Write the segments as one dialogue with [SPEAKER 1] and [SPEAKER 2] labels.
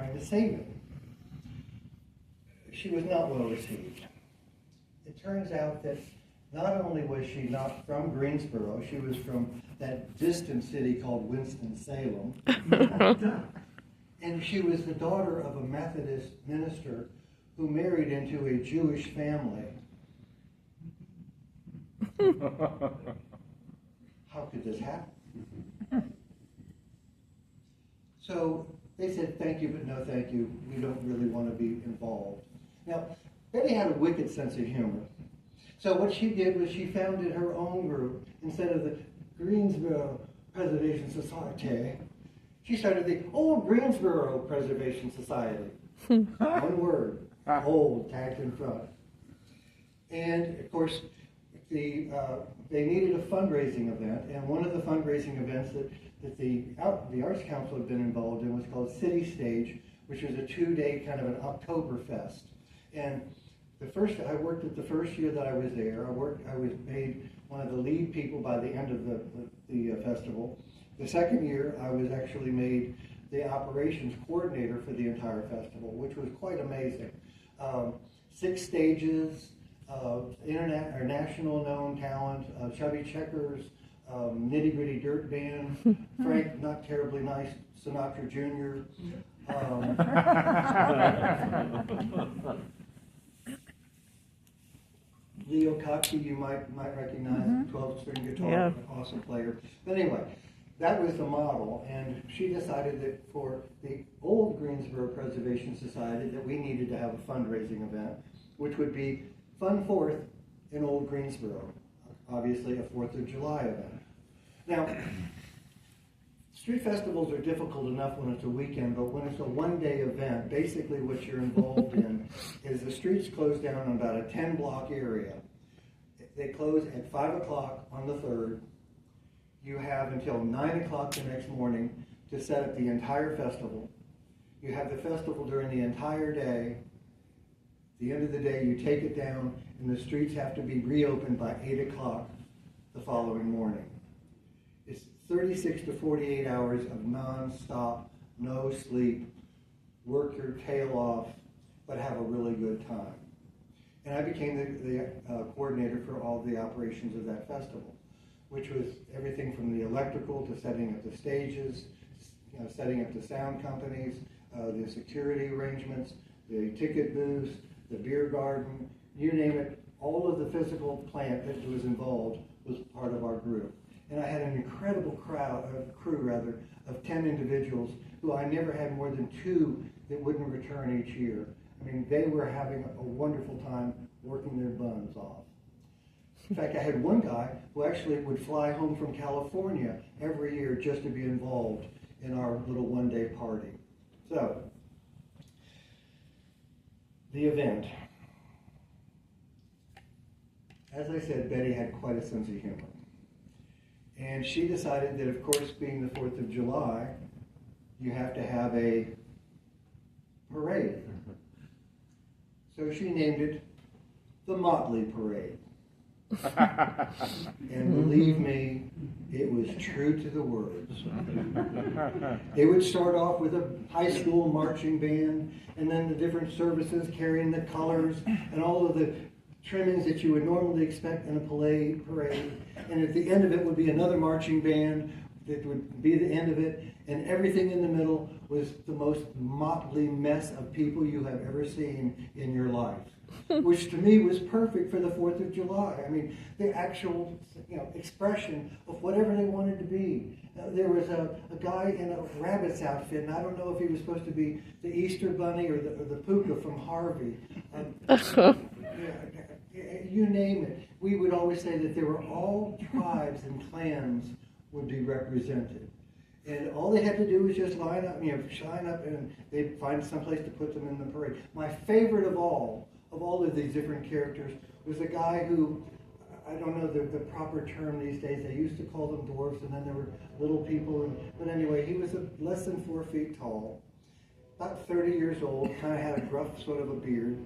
[SPEAKER 1] trying to save it. She was not well received. It turns out that not only was she not from Greensboro, she was from that distant city called Winston-Salem. And she was the daughter of a Methodist minister who married into a Jewish family. How could this happen? So they said, thank you, but no thank you. We don't really want to be involved. Now, Betty had a wicked sense of humor. So what she did was she founded her own group. Instead of the Greensboro Preservation Society, she started the Old Greensboro Preservation Society. One word, old, tagged in front. And of course, they needed a fundraising event, and one of the fundraising events that the Arts Council had been involved in was called City Stage, which was a 2-day kind of an Oktoberfest. And I worked it the first year that I was there. I was made one of the lead people by the end of the festival. The second year, I was actually made the operations coordinator for the entire festival, which was quite amazing. 6 stages, internet or national known talent, Chubby Checkers, Nitty Gritty Dirt Band, Frank Not Terribly Nice Sinatra Jr. Leo Kottke, you might recognize, 12-string guitar, an awesome player. But anyway, that was the model, and she decided that for the old Greensboro Preservation Society that we needed to have a fundraising event, which would be Fun Fourth in Old Greensboro, obviously a 4th of July event. Now, street festivals are difficult enough when it's a weekend, but when it's a one-day event, basically what you're involved in is the streets close down in about a 10-block area. They close at 5 o'clock on the 3rd. You have until 9 o'clock the next morning to set up the entire festival. You have the festival during the entire day. At the end of the day, you take it down, and the streets have to be reopened by 8 o'clock the following morning. It's 36 to 48 hours of non-stop, no sleep, work your tail off, but have a really good time. And I became the coordinator for all the operations of that festival, which was everything from the electrical to setting up the stages, setting up the sound companies, the security arrangements, the ticket booths, the beer garden, you name it. All of the physical plant that was involved was part of our group. And I had an incredible crew of 10 individuals who I never had more than 2 that wouldn't return each year. I mean, they were having a wonderful time working their buns off. In fact, I had one guy who actually would fly home from California every year just to be involved in our little one-day party. So, the event. As I said, Betty had quite a sense of humor. And she decided that, of course, being the 4th of July, you have to have a parade. So she named it the Motley Parade. And believe me, it was true to the words. It would start off with a high school marching band, and then the different services carrying the colors and all of the trimmings that you would normally expect in a parade. And at the end of it would be another marching band that would be the end of it, and everything in the middle was the most motley mess of people you have ever seen in your life, which to me was perfect for the 4th of July. I mean, the actual expression of whatever they wanted to be. There was a guy in a rabbit's outfit, and I don't know if he was supposed to be the Easter Bunny or the Puka from Harvey. You name it. We would always say that there were all tribes and clans would be represented. And all they had to do was just line up, shine up, and they'd find some place to put them in the parade. My favorite of all of these different characters was a guy who, I don't know the proper term these days, they used to call them dwarves, and then there were little people, but anyway, he was less than 4 feet tall, about 30 years old, kind of had a gruff sort of a beard.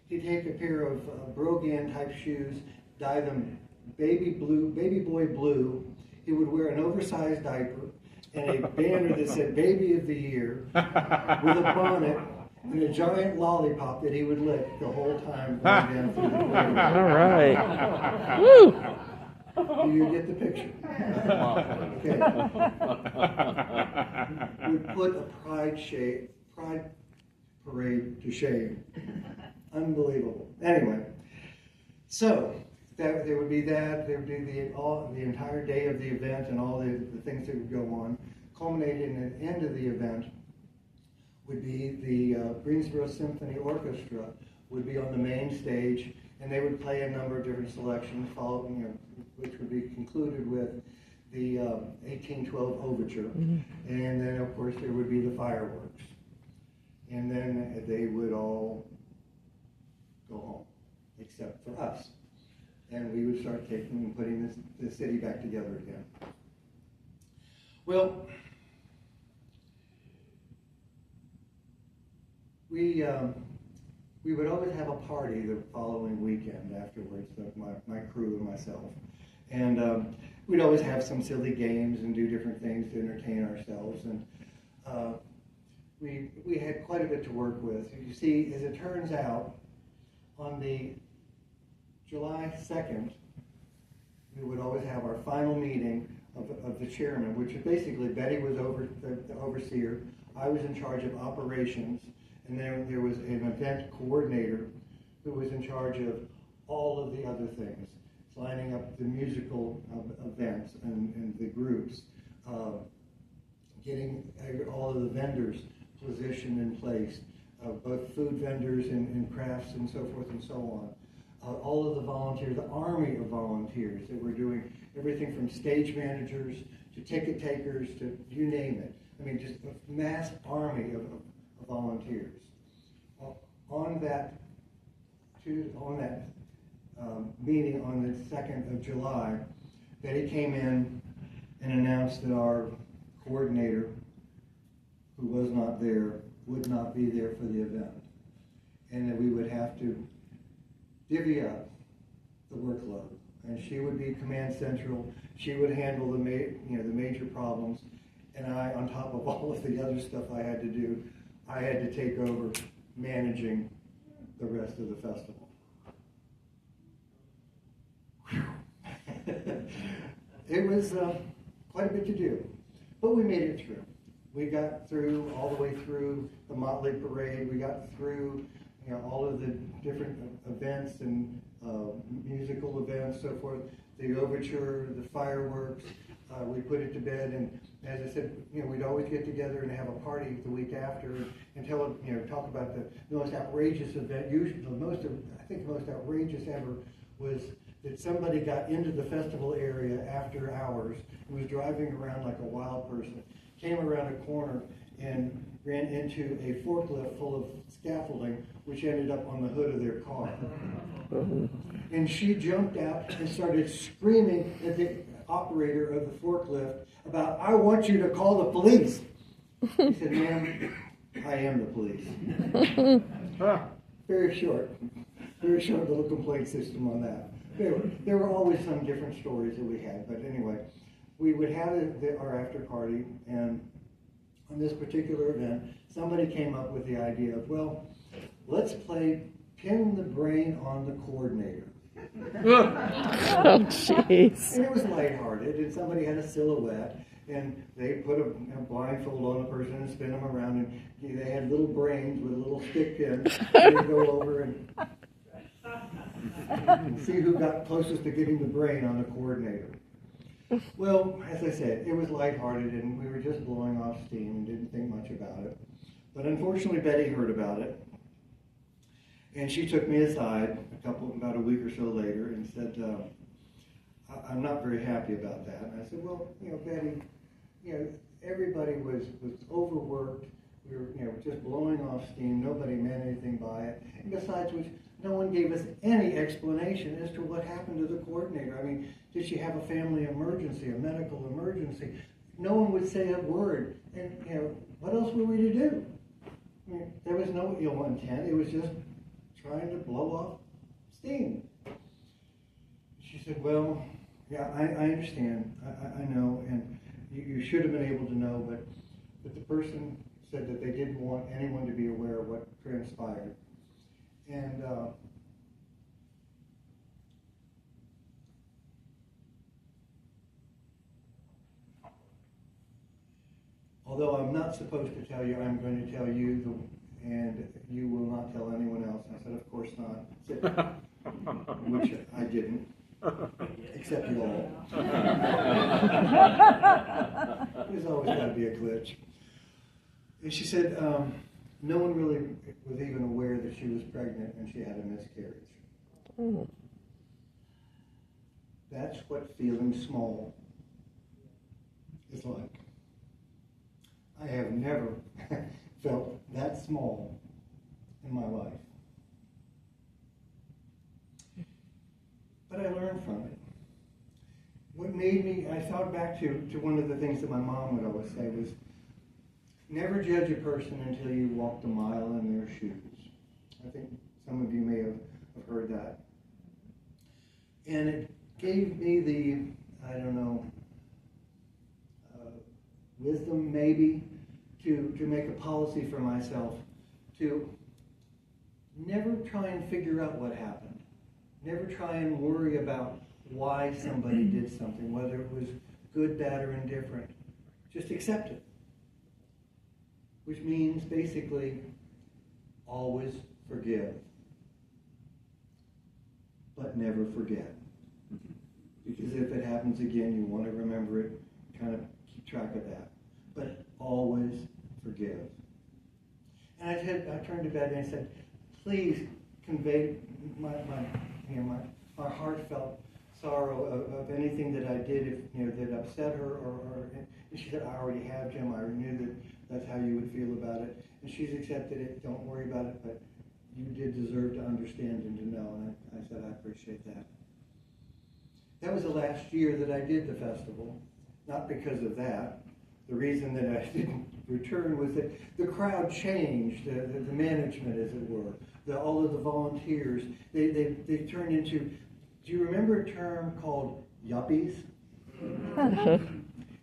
[SPEAKER 1] He'd take a pair of Brogan type shoes, dye them baby boy blue. He would wear an oversized diaper, and a banner that said "Baby of the Year" with a bonnet and a giant lollipop that he would lick the whole time going down through the parade.
[SPEAKER 2] All right. Woo!
[SPEAKER 1] Do you get the picture? Okay. We put a pride parade to shame. Unbelievable. Anyway, so there would be that. There would be the entire day of the event and all the things that would go on. Culminating at the end of the event would be the Greensboro Symphony Orchestra would be on the main stage, and they would play a number of different selections, following, which would be concluded with the 1812 Overture, and then of course there would be the fireworks, and then they would all go home, except for us, and we would start taking and putting the city back together again. Well, we would always have a party the following weekend afterwards, my crew and myself. And we'd always have some silly games and do different things to entertain ourselves. And we had quite a bit to work with. You see, as it turns out, on the July 2nd, we would always have our final meeting of the chairman, which is basically Betty was the overseer, I was in charge of operations, and then there was an event coordinator who was in charge of all of the other things, lining up the musical events and the groups, getting all of the vendors positioned in place, both food vendors and crafts and so forth and so on. All of the volunteers, the army of volunteers that were doing everything from stage managers to ticket takers to you name it. I mean, just a mass army of volunteers. On that meeting on the 2nd of July, Betty came in and announced that our coordinator, who was not there, would not be there for the event, and that we would have to divvy up the workload. And she would be command central. She would handle the major problems, and I, on top of all of the other stuff I had to do, I had to take over managing the rest of the festival. It was quite a bit to do, but we made it through. We got through all the way through the Motley Parade. We got through all of the different events and musical events, so forth. The overture, the fireworks. We put it to bed, and as I said, we'd always get together and have a party the week after and talk about the most outrageous event. Usually, the most outrageous ever was that somebody got into the festival area after hours and was driving around like a wild person, came around a corner and ran into a forklift full of scaffolding, which ended up on the hood of their car. And she jumped out and started screaming at the operator of the forklift about, "I want you to call the police." He said, "Ma'am, I am the police." Very short little complaint system on that. There were always some different stories that we had, but anyway, we would have our after party, and on this particular event, somebody came up with the idea of, well, let's play Pin the Brain on the Coordinator.
[SPEAKER 2] Oh, jeez.
[SPEAKER 1] And it was lighthearted, and somebody had a silhouette, and they put a blindfold on the person and spin them around, and they had little brains with little stick pins. They'd go over and see who got closest to getting the brain on the coordinator. Well, as I said, it was lighthearted, and we were just blowing off steam and didn't think much about it. But unfortunately, Betty heard about it, and she took me aside about a week or so later and said, "I'm not very happy about that." And I said, "Well, Betty, everybody was overworked. We were, just blowing off steam. Nobody meant anything by it. And besides which, no one gave us any explanation as to what happened to the coordinator. I mean, did she have a family emergency, a medical emergency? No one would say a word. And, what else were we to do? I mean, there was no ill intent. It was just trying to blow off steam." She said, "Well, yeah, I understand. I know. And, you should have been able to know, but the person said that they didn't want anyone to be aware of what transpired. And although I'm not supposed to tell you, I'm going to tell you, and you will not tell anyone else. I said, of course not. Which I didn't, except you all. There's always got to be a glitch. And she said, no one really was even aware that she was pregnant and she had a miscarriage.
[SPEAKER 2] Oh.
[SPEAKER 1] That's what feeling small is like. I have never felt that small in my life. But I learned from it. What made me, I thought back to one of the things that my mom would always say was, never judge a person until you walked a mile in their shoes. I think some of you may have heard that. And it gave me the, I don't know, wisdom maybe to make a policy for myself to never try and figure out what happened. Never try and worry about why somebody did something, whether it was good, bad, or indifferent. Just accept it. Which means basically always forgive, but never forget. Because if it happens again, you want to remember it, kind of keep track of that. But always forgive. And I turned to Betty and I said, please convey my heartfelt sorrow of anything that I did, if that upset her, and she said, I already have, Jim. I knew that that's how you would feel about it, and she's accepted it. Don't worry about it, but you did deserve to understand and to know, and I said I appreciate that. That was the last year that I did the festival, not because of that. The reason that I didn't return was that the crowd changed, the management, as it were, all of the volunteers. They turned into, do you remember a term called yuppies?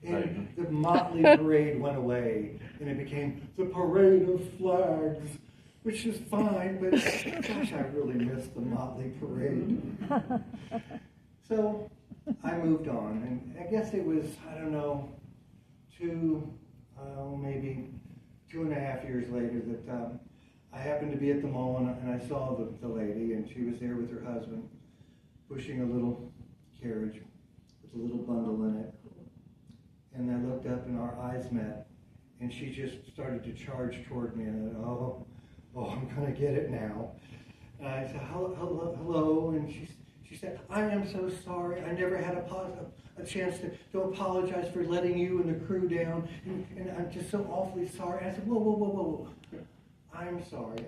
[SPEAKER 1] And the motley parade went away, and it became the parade of flags, which is fine, but gosh, I really missed the motley parade. So I moved on, and I guess it was, I don't know, maybe 2.5 years later that I happened to be at the mall, and I saw the lady, and she was there with her husband, pushing a little carriage with a little bundle in it. And I looked up and our eyes met, and she just started to charge toward me, and I thought, oh, I'm going to get it now. And I said, hello, and she said, I am so sorry. I never had a chance to apologize for letting you and the crew down, and I'm just so awfully sorry. And I said, whoa. I'm sorry.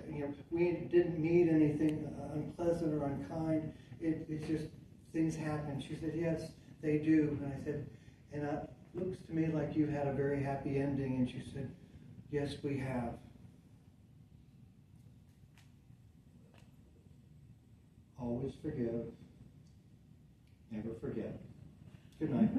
[SPEAKER 1] We didn't mean anything unpleasant or unkind. It's just things happen. She said, yes, they do. And I said, and it looks to me like you've had a very happy ending. And she said, yes, we have. Always forgive. Never forget. Good night.